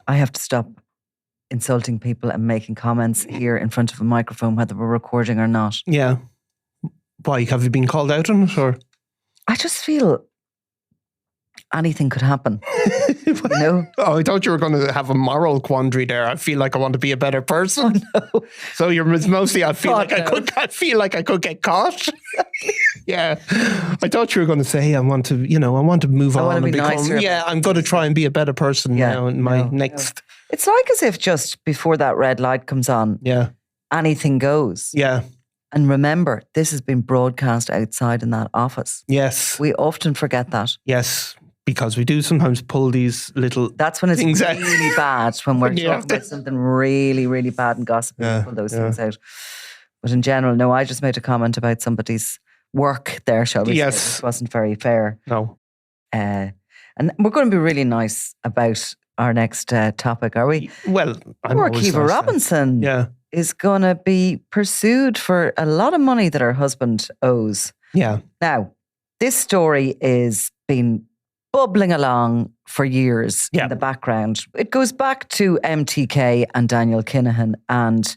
I have to stop insulting people and making comments here in front of a microphone, whether we're recording or not. Yeah. Why? Have you been called out on it, or? I just feel anything could happen. You know? Oh, I thought you were going to have a moral quandary there. I feel like I want to be a better person. Oh, no. So you're mostly. I feel Oh, like no. I feel like I could get caught. Yeah, I thought you were going to say I want to move on and become. Nicer. Yeah, I'm going to try and be a better person now in my next. It's like as if just before that red light comes on, anything goes. Yeah. And remember, this has been broadcast outside in that office. Yes. We often forget that. Yes. Because we do sometimes pull these little. That's when it's really bad, when we're talking about something really, really bad and gossiping. We pull those things out. But in general, no, I just made a comment about somebody's work there, shall we say. It wasn't very fair. No. And we're going to be really nice about our next topic, are we? Well, poor Caoimhe Robinson is going to be pursued for a lot of money that her husband owes. Yeah. Now, this story is been bubbling along for years in the background. It goes back to MTK and Daniel Kinahan, and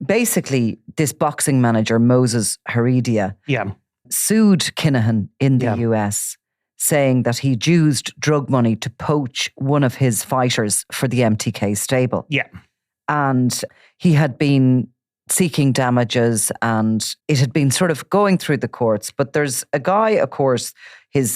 basically this boxing manager, Moses Heredia, sued Kinahan in the US, saying that he'd used drug money to poach one of his fighters for the MTK stable. Yeah. And he had been seeking damages, and it had been sort of going through the courts. But there's a guy, of course,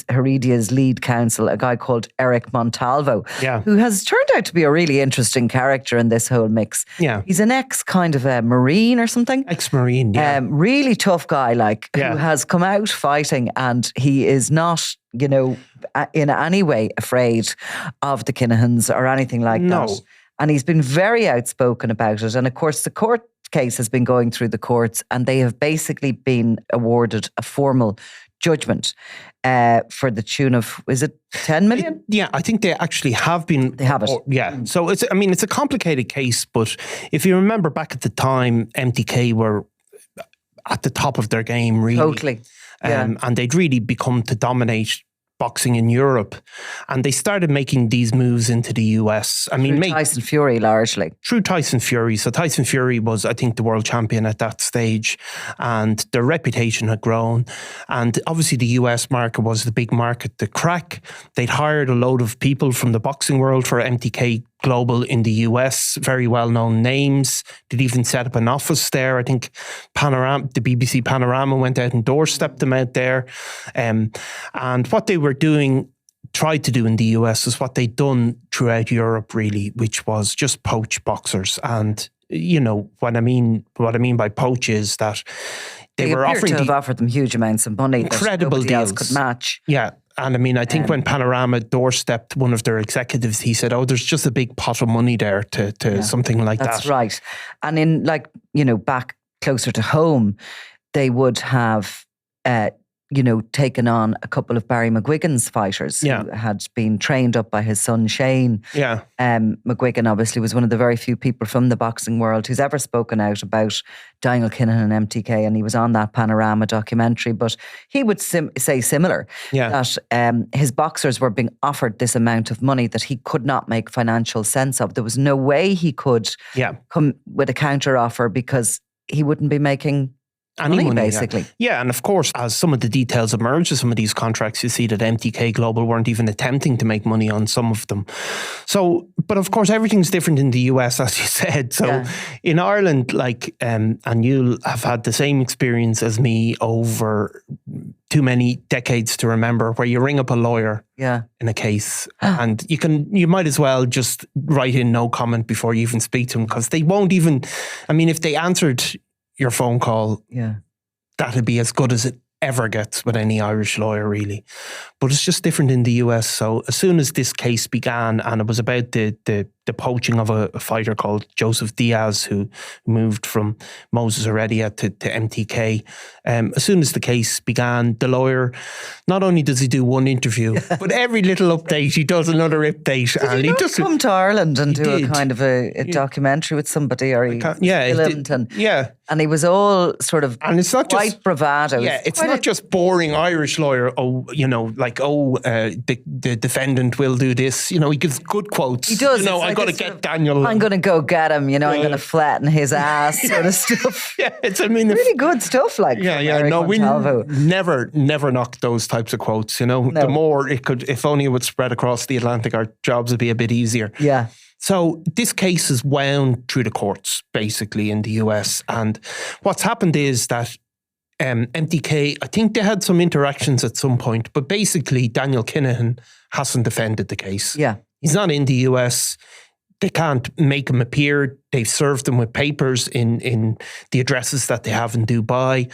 Heredia's lead counsel, a guy called Eric Montalvo, who has turned out to be a really interesting character in this whole mix. Yeah. He's an ex kind of a Marine or something. Ex-Marine, really tough guy, who has come out fighting, and he is not, in any way afraid of the Kinahans or anything like that. And he's been very outspoken about it. And of course, the court case has been going through the courts, and they have basically been awarded a formal judgment for the tune of, is it 10 million? I think they actually have been. They have it. So it's a complicated case, but if you remember back at the time, MTK were at the top of their game, really. Totally. And they'd really become to dominate boxing in Europe, and they started making these moves into the US. Tyson Fury largely. Through Tyson Fury. So Tyson Fury was, I think, the world champion at that stage, and their reputation had grown. And obviously the US market was the big market to crack. They'd hired a load of people from the boxing world for MTK Global in the US, very well-known names. They'd even set up an office there. I think the BBC Panorama went out and doorstepped them out there. And what they were tried to do in the US is what they'd done throughout Europe, really, which was just poach boxers. And what I mean by poach is that they were offering to have offered them huge amounts of money, incredible that nobody deals. else could match. Yeah. And I think when Panorama doorstepped one of their executives, he said, there's just a big pot of money there to something like that. That's right. And in back closer to home, they would have, taken on a couple of Barry McGuigan's fighters who had been trained up by his son, Shane. Yeah. McGuigan obviously was one of the very few people from the boxing world who's ever spoken out about Daniel Kinahan and MTK, and he was on that Panorama documentary. But he would say similar, that his boxers were being offered this amount of money that he could not make financial sense of. There was no way he could come with a counter offer, because he wouldn't be making any money, basically. Yeah, and of course, as some of the details emerge of some of these contracts, you see that MTK Global weren't even attempting to make money on some of them. So, but of course, everything's different in the US, as you said. So in Ireland, and you'll have had the same experience as me over too many decades to remember, where you ring up a lawyer in a case and you might as well just write in no comment before you even speak to them, because they won't even, if they answered your phone call, that'd be as good as it ever gets with any Irish lawyer, really. But it's just different in the US. So as soon as this case began, and it was about the poaching of a fighter called Joseph Diaz, who moved from Moses Heredia to MTK. As soon as the case began, the lawyer, not only does he do one interview, but every little update, he does another update. Did he just come to Ireland and do a kind of a documentary with somebody, or he filmed? And he was all sort of, and it's not quite bravado. Yeah, it's not just boring Irish lawyer, the defendant will do this. He gives good quotes. He does. going to get Daniel. I'm going to go get him, I'm going to flatten his ass sort of stuff. Really good stuff like Eric Montalvo. We never knock those types of quotes, No. The more it could, if only it would spread across the Atlantic, our jobs would be a bit easier. Yeah. So this case is wound through the courts, basically, in the US. And what's happened is that MTK, I think they had some interactions at some point, but basically Daniel Kinahan hasn't defended the case. Yeah. He's not in the US. They can't make him appear. They've served him with papers in the addresses that they have in Dubai.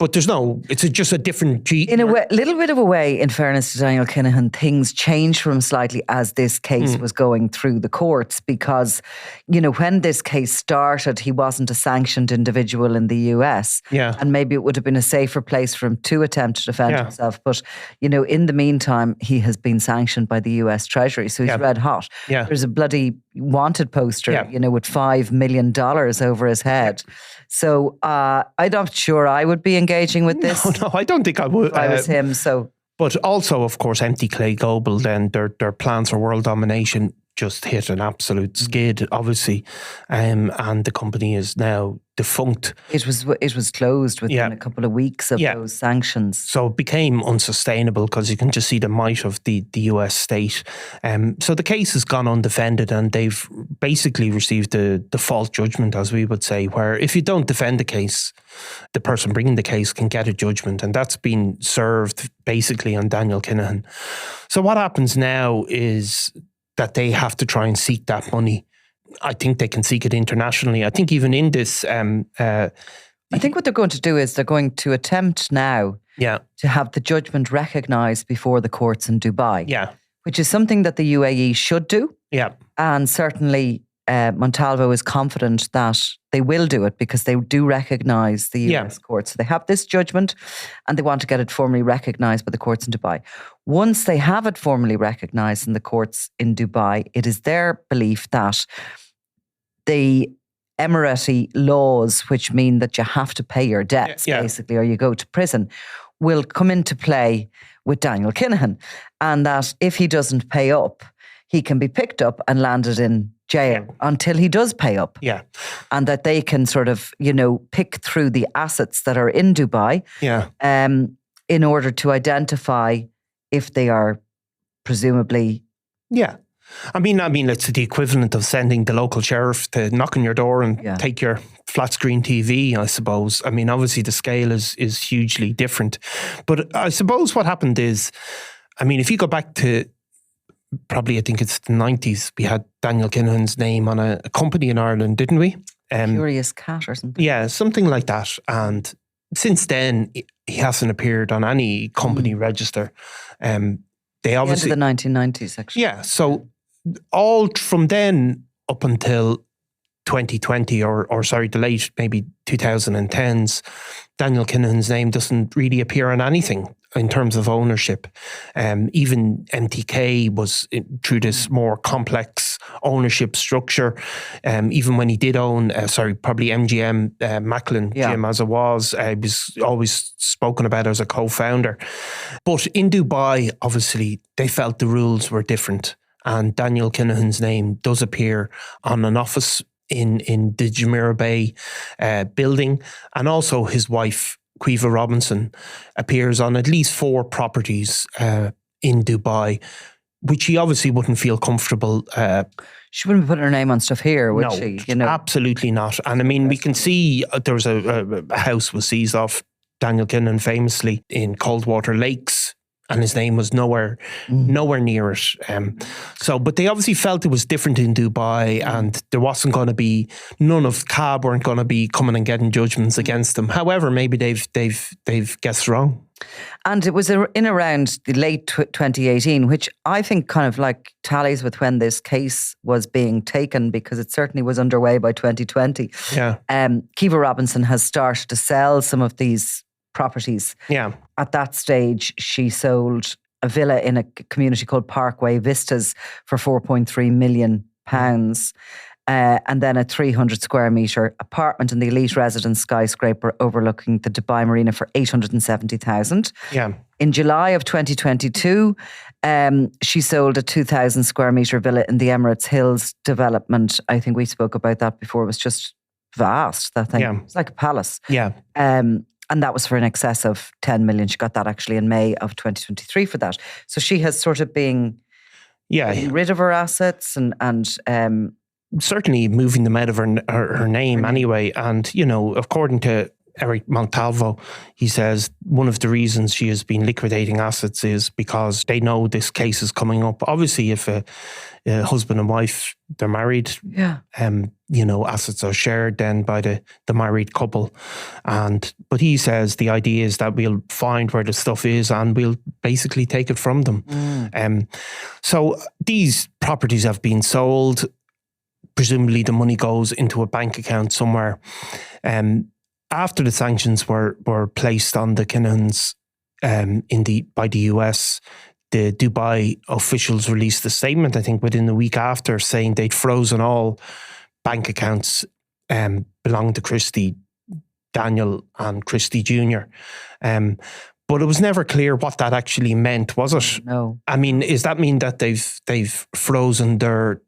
But it's just a different... In a way, little bit of a way, in fairness to Daniel Kinahan, things changed for him slightly as this case was going through the courts because, when this case started, he wasn't a sanctioned individual in the US. Yeah. And maybe it would have been a safer place for him to attempt to defend himself. But, in the meantime, he has been sanctioned by the US Treasury, so he's red hot. Yeah. There's a bloody wanted poster, with $5 million over his head. So I'm not sure I would be engaging with this. No, I don't think I would. If I was him, so. But also, of course, MTK Global, then their plans for world domination just hit an absolute skid, obviously, and the company is now defunct. It was closed within a couple of weeks of those sanctions. So it became unsustainable because you can just see the might of the US state. So the case has gone undefended and they've basically received a default judgment, as we would say, where if you don't defend the case, the person bringing the case can get a judgment, and that's been served basically on Daniel Kinahan. So what happens now is that they have to try and seek that money. I think they can seek it internationally. I think even in this... I think what they're going to do is they're going to attempt now to have the judgment recognised before the courts in Dubai. Yeah. Which is something that the UAE should do. Yeah. And certainly Montalvo is confident that they will do it because they do recognise the US courts. So they have this judgment and they want to get it formally recognised by the courts in Dubai. Once they have it formally recognised in the courts in Dubai, it is their belief that the Emirati laws, which mean that you have to pay your debts, basically, or you go to prison, will come into play with Daniel Kinahan. And that if he doesn't pay up, he can be picked up and landed in jail until he does pay up. Yeah. And that they can sort of, pick through the assets that are in Dubai in order to identify if they are presumably... Yeah. I mean, it's the equivalent of sending the local sheriff to knock on your door and take your flat screen TV, I suppose. I mean, obviously the scale is hugely different. But I suppose what happened is, I mean, if you go back to probably, I think it's the 90s, we had Daniel Kinahan's name on a company in Ireland, didn't we? Curious Cat or something. Yeah, something like that. And since then, he hasn't appeared on any company register. They obviously... The end of the 1990s, actually. Yeah, so all from then up until 2020 or sorry, the late maybe 2010s, Daniel Kinahan's name doesn't really appear on anything in terms of ownership. Even MTK was through this more complex ownership structure. Even when he did own, probably MGM, Macklin, Jim, as it was always spoken about as a co-founder. But in Dubai, obviously, they felt the rules were different. And Daniel Kinahan's name does appear on an office in the Jumeirah Bay building. And also his wife, Caoimhe Robinson, appears on at least 4 properties in Dubai, which she obviously wouldn't feel comfortable. She wouldn't be putting her name on stuff here, would she? Absolutely not. And I mean, we can see there was a house was seized off Daniel Kinahan famously in Coldwater Lakes, and his name was nowhere near it. But they obviously felt it was different in Dubai, and there wasn't going to be, none of CAB weren't going to be coming and getting judgments against them. However, maybe they've guessed wrong. And it was in around the late 2018, which I think kind of like tallies with when this case was being taken, because it certainly was underway by 2020. Yeah. Caoimhe Robinson has started to sell some of these properties. Yeah. At that stage, she sold a villa in a community called Parkway Vistas for £4.3 million. And then a 300 square metre apartment in the elite residence skyscraper overlooking the Dubai Marina for $870,000. Yeah. In July of 2022, she sold a 2,000 square metre villa in the Emirates Hills development. I think we spoke about that before. It was just vast, that thing. Yeah. It was like a palace. Yeah. And that was for in excess of 10 million. She got that actually in May of 2023 for that. So she has sort of been getting rid of her assets and certainly moving them out of her name anyway. And, according to Eric Montalvo, he says one of the reasons she has been liquidating assets is because they know this case is coming up. Obviously, if a husband and wife, they're married, assets are shared then by the married couple. But he says the idea is that we'll find where the stuff is and we'll basically take it from them. So these properties have been sold. Presumably the money goes into a bank account somewhere. After the sanctions were placed on the Kinahans by the US, the Dubai officials released a statement, I think within a week after, saying they'd frozen all bank accounts belonging to Christie, Daniel and Christie Jr. But it was never clear what that actually meant, was it? No. I mean, does that mean that they've frozen their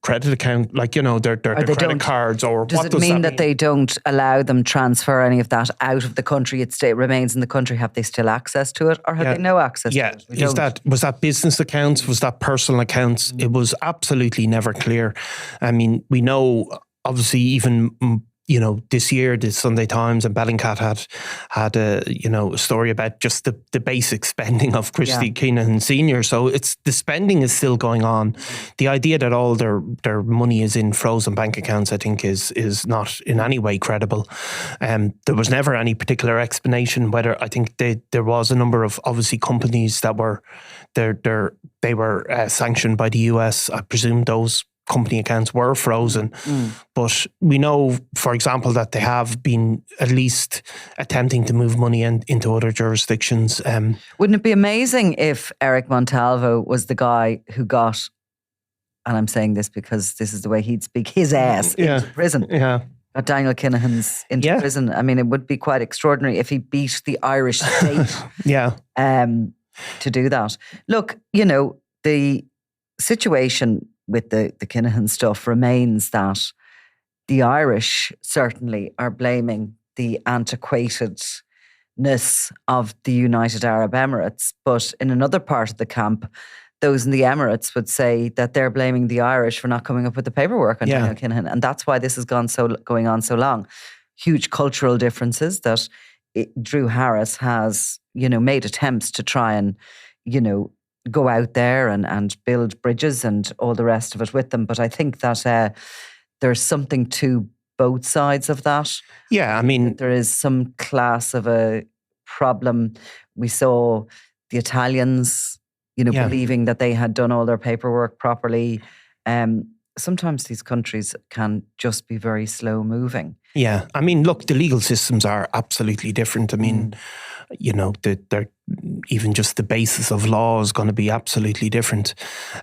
credit account, like, their credit cards, or does it mean that they don't allow them transfer any of that out of the country? It remains in the country. Have they still access to it, or have they no access to it? Was that business accounts? Was that personal accounts? It was absolutely never clear. I mean, we know obviously even this year, the Sunday Times and Bellingcat had a story about just the basic spending of Christie Kinahan Senior. So the spending is still going on. The idea that all their money is in frozen bank accounts, I think, is not in any way credible. There was never any particular explanation whether, I think there was a number of obviously companies that were they were sanctioned by the US. I presume those company accounts were frozen. But we know, for example, that they have been at least attempting to move money into other jurisdictions. Wouldn't it be amazing if Eric Montalvo was the guy who got, and I'm saying this because this is the way he'd speak, his ass into prison? Yeah. Got Daniel Kinahan's into prison. I mean, it would be quite extraordinary if he beat the Irish state to do that. Look, the situation with the Kinahan stuff remains that the Irish certainly are blaming the antiquatedness of the United Arab Emirates. But in another part of the camp, those in the Emirates would say that they're blaming the Irish for not coming up with the paperwork on Daniel Kinahan. And that's why this has going on so long. Huge cultural differences that Drew Harris has, made attempts to try and, go out there and build bridges and all the rest of it with them. But I think that there's something to both sides of that. Yeah, I mean, there is some class of a problem. We saw the Italians, believing that they had done all their paperwork properly. Sometimes these countries can just be very slow moving. Yeah, I mean, look, the legal systems are absolutely different. I mean, they're even just the basis of law is going to be absolutely different.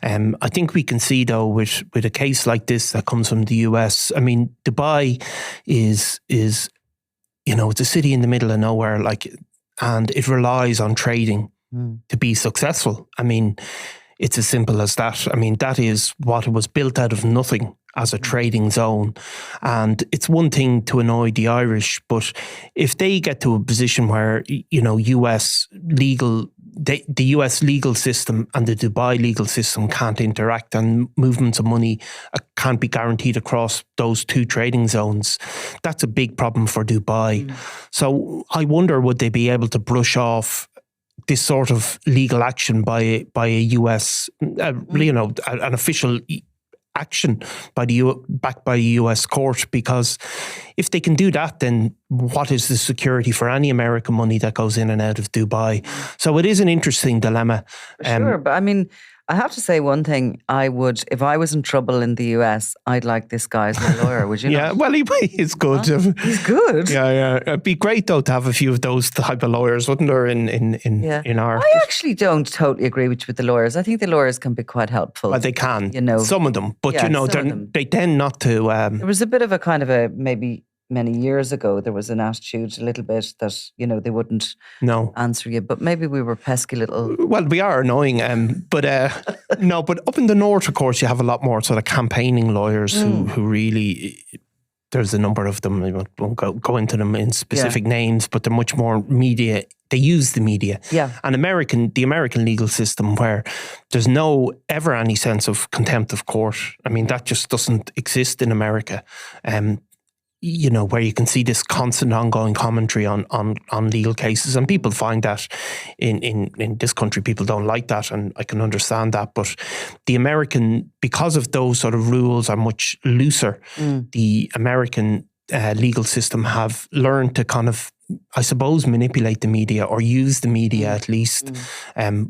I think we can see, though, with a case like this that comes from the US, I mean, Dubai is it's a city in the middle of nowhere, and it relies on trading to be successful. I mean, it's as simple as that. I mean, that is what it was built out of nothing as a trading zone. And it's one thing to annoy the Irish, but if they get to a position where, the US legal system and the Dubai legal system can't interact and movements of money can't be guaranteed across those two trading zones, that's a big problem for Dubai. So I wonder, would they be able to brush off this sort of legal action by a US, an official action backed by a US court? Because if they can do that, then what is the security for any American money that goes in and out of Dubai? So it is an interesting dilemma. Sure, but I mean, I have to say one thing. I would, if I was in trouble in the US, I'd like this guy as my lawyer, would you? Yeah, well, he's good. Huh? He's good. Yeah. It'd be great, though, to have a few of those type of lawyers, wouldn't there, in our... I actually don't totally agree with the lawyers. I think the lawyers can be quite helpful. Well, they can, some of them. But, they tend not to... There was a bit of a kind of a maybe many years ago, there was an attitude a little bit that, they wouldn't answer you. But maybe we were pesky little... Well, we are annoying. But up in the north, of course, you have a lot more sort of campaigning lawyers who really... There's a number of them. I won't go into them in specific names, but they're much more media. They use the media. Yeah. And the American legal system, where there's ever any sense of contempt of court. I mean, that just doesn't exist in America. Where you can see this constant ongoing commentary on legal cases, and people find that in this country, people don't like that, and I can understand that. But the American, because of those sort of rules are much looser, the American legal system have learned to kind of, I suppose, manipulate the media or use the media at least,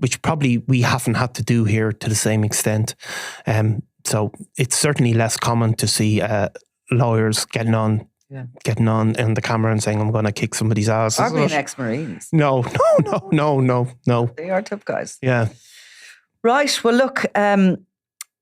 which probably we haven't had to do here to the same extent. So it's certainly less common to see lawyers getting on in the camera and saying, I'm going to kick somebody's ass. Are being ex-Marines? No. They are tough guys. Yeah. Right. Well, look, one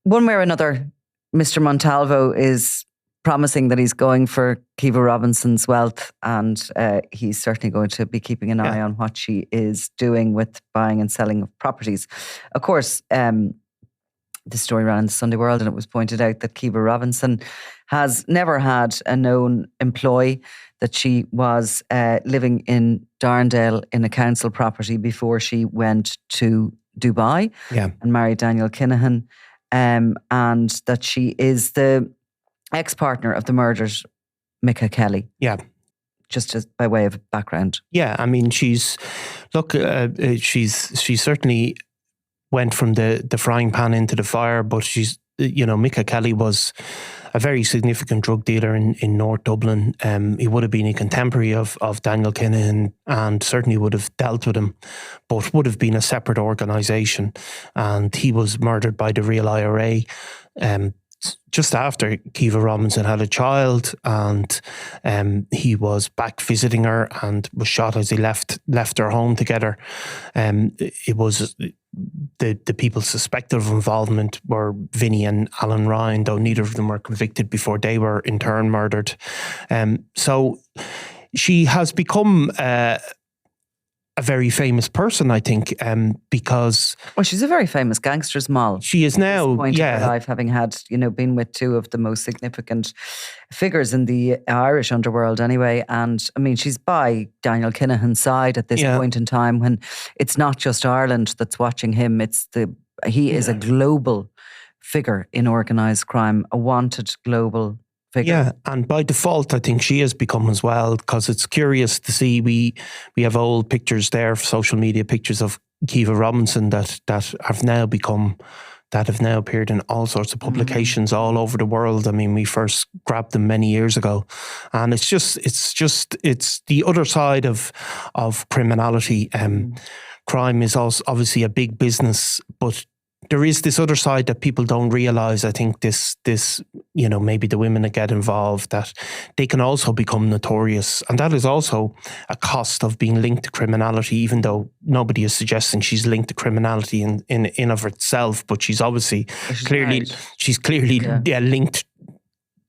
way or another, Mr. Montalvo is promising that he's going for Caoimhe Robinson's wealth, and he's certainly going to be keeping an eye on what she is doing with buying and selling of properties. Of course, this story ran in the Sunday World, and it was pointed out that Caoimhe Robinson has never had a known employee, that she was living in Darndale in a council property before she went to Dubai and married Daniel Kinahan, and that she is the ex-partner of the murdered Micha Kelly. Yeah. Just as by way of background. Yeah, I mean, she's certainly went from the frying pan into the fire, but she's, Micha Kelly was a very significant drug dealer in North Dublin. He would have been a contemporary of Daniel Kinahan and certainly would have dealt with him, but would have been a separate organisation. And he was murdered by the real IRA just after Caoimhe Robinson had a child, and he was back visiting her and was shot as he left her home together. It was the people suspected of involvement were Vinnie and Alan Ryan, though neither of them were convicted before they were in turn murdered. So she has become a very famous person, I think, because... Well, she's a very famous gangster's moll. She is now, point of her life, having had, been with two of the most significant figures in the Irish underworld anyway. And, I mean, she's by Daniel Kinahan's side at this point in time, when it's not just Ireland that's watching him. He is a global figure in organised crime, a wanted global figure. Yeah, and by default, I think she has become as well, because it's curious to see, we have old pictures there, social media pictures of Caoimhe Robinson that have now appeared in all sorts of publications all over the world. I mean, we first grabbed them many years ago, and it's the other side of criminality. Crime is also obviously a big business, but there is this other side that people don't realise. I think this, maybe the women that get involved, that they can also become notorious. And that is also a cost of being linked to criminality, even though nobody is suggesting she's linked to criminality in of itself. But she's obviously clearly linked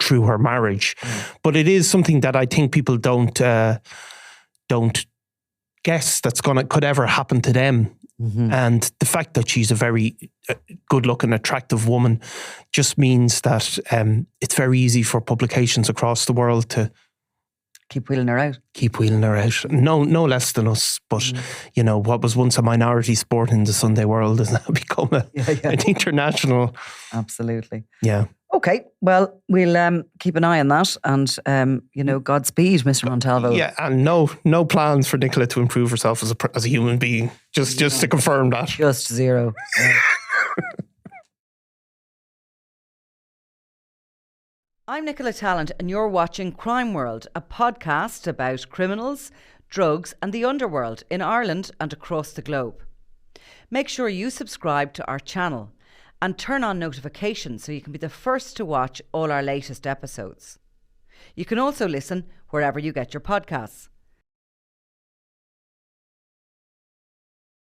through her marriage. But it is something that I think people don't guess could ever happen to them. Mm-hmm. And the fact that she's a very good-looking, attractive woman just means that it's very easy for publications across the world to keep wheeling her out. No less than us. But, what was once a minority sport in the Sunday World has now become an international. Absolutely. Yeah. Okay, well, we'll keep an eye on that, and Godspeed, Mr. Montalvo. Yeah, and no plans for Nicola to improve herself as a human being. Just to confirm that. Just zero. Yeah. I'm Nicola Tallant, and you're watching Crime World, a podcast about criminals, drugs, and the underworld in Ireland and across the globe. Make sure you subscribe to our channel and turn on notifications so you can be the first to watch all our latest episodes. You can also listen wherever you get your podcasts.